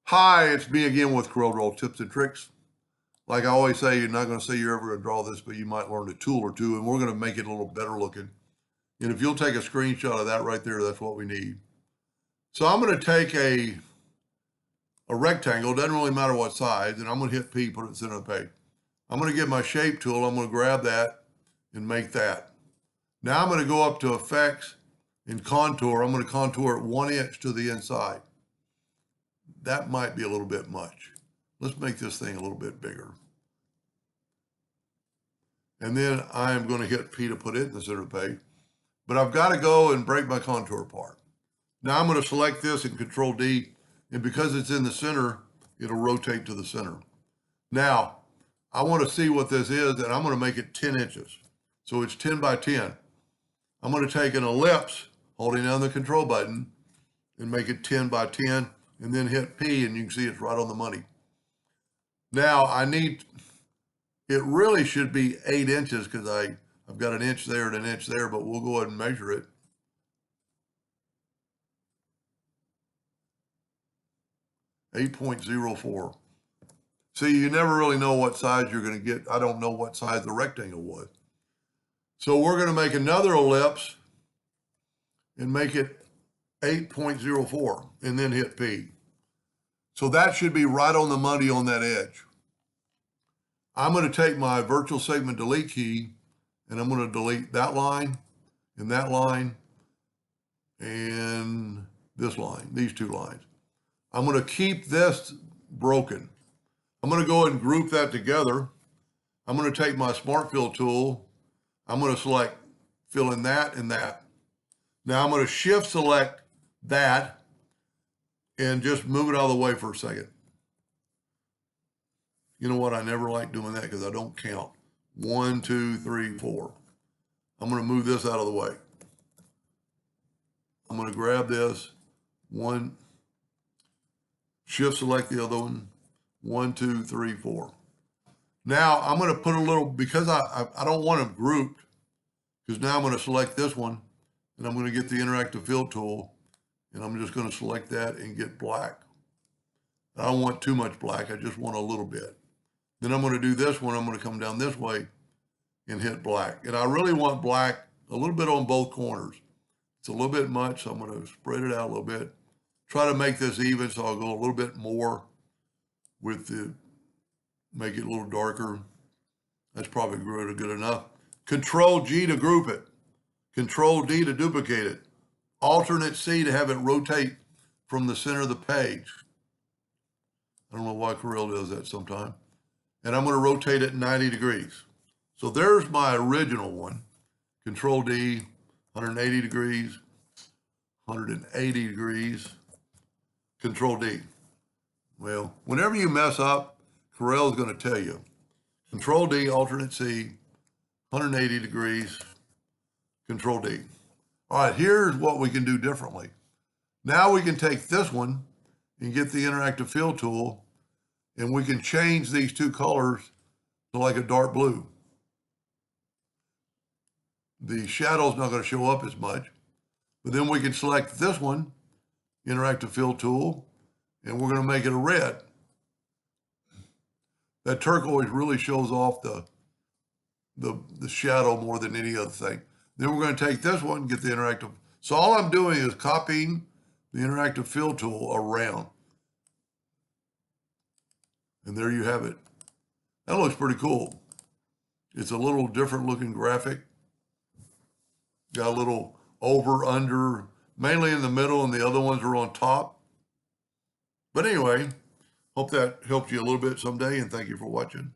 Hi, it's me again with Corel Draw tips and tricks. Like I always say, you're not going to say you're ever going to draw this, but you might learn a tool or two, and we're going to make it a little better looking. And if you'll take a screenshot of that right there, that's what we need. So I'm going to take a rectangle, doesn't really matter what size, and I'm going to hit P, put it in the center of the page. I'm going to get my shape tool, I'm going to grab that and make that. Now I'm going to go up to Effects and Contour. I'm going to contour it 1 inch to the inside. That might be a little bit much. Let's make this thing a little bit bigger. And then I'm going to hit P to put it in the center of the page. But I've got to go and break my contour apart. Now I'm going to select this and Control D. And because it's in the center, it'll rotate to the center. Now, I want to see what this is, and I'm going to make it 10 inches. So it's 10 by 10. I'm going to take an ellipse, holding down the control button, and make it 10 by 10, and then hit P, and you can see it's right on the money. Now, it really should be 8 inches because I've got an inch there and an inch there, but we'll go ahead and measure it. .04. See, you never really know what size you're going to get. I don't know what size the rectangle was. So we're going to make another ellipse and make it 8.04 and then hit P. So that should be right on the money on that edge. I'm going to take my virtual segment delete key and I'm going to delete that line and this line, these two lines. I'm going to keep this broken. I'm going to go ahead and group that together. I'm going to take my Smart Fill tool. I'm going to select fill in that and that. Now I'm going to shift select that and just move it out of the way for a second. You know what? I never like doing that because I don't count. 1, 2, 3, 4. I'm going to move this out of the way. I'm going to grab this one, shift select the other one. 1, 2, 3, 4. Now I'm going to put a little, because I don't want them grouped, because now I'm going to select this one and I'm going to get the interactive fill tool and I'm just going to select that and get black. I don't want too much black. I just want a little bit. Then I'm going to do this one. I'm going to come down this way and hit black. And I really want black a little bit on both corners. It's a little bit much, so I'm going to spread it out a little bit. Try to make this even, so I'll go a little bit more with make it a little darker. That's probably good enough. Control G to group it. Control D to duplicate it. Alternate C to have it rotate from the center of the page. I don't know why Corel does that sometime. And I'm going to rotate it 90 degrees. So there's my original one. Control D, 180 degrees, 180 degrees, Control D. Well, whenever you mess up, Corel is going to tell you. Control D, alternate C, 180 degrees, Control D. All right, here's what we can do differently. Now we can take this one and get the interactive fill tool, and we can change these two colors to like a dark blue. The shadow's not going to show up as much, but then we can select this one, interactive fill tool, and we're going to make it a red. That turquoise really shows off the shadow more than any other thing. Then we're going to take this one and get the interactive. So all I'm doing is copying the interactive fill tool around. And there you have it. That looks pretty cool. It's a little different looking graphic. Got a little over, under, mainly in the middle, and the other ones are on top. But anyway, hope that helped you a little bit someday, and thank you for watching.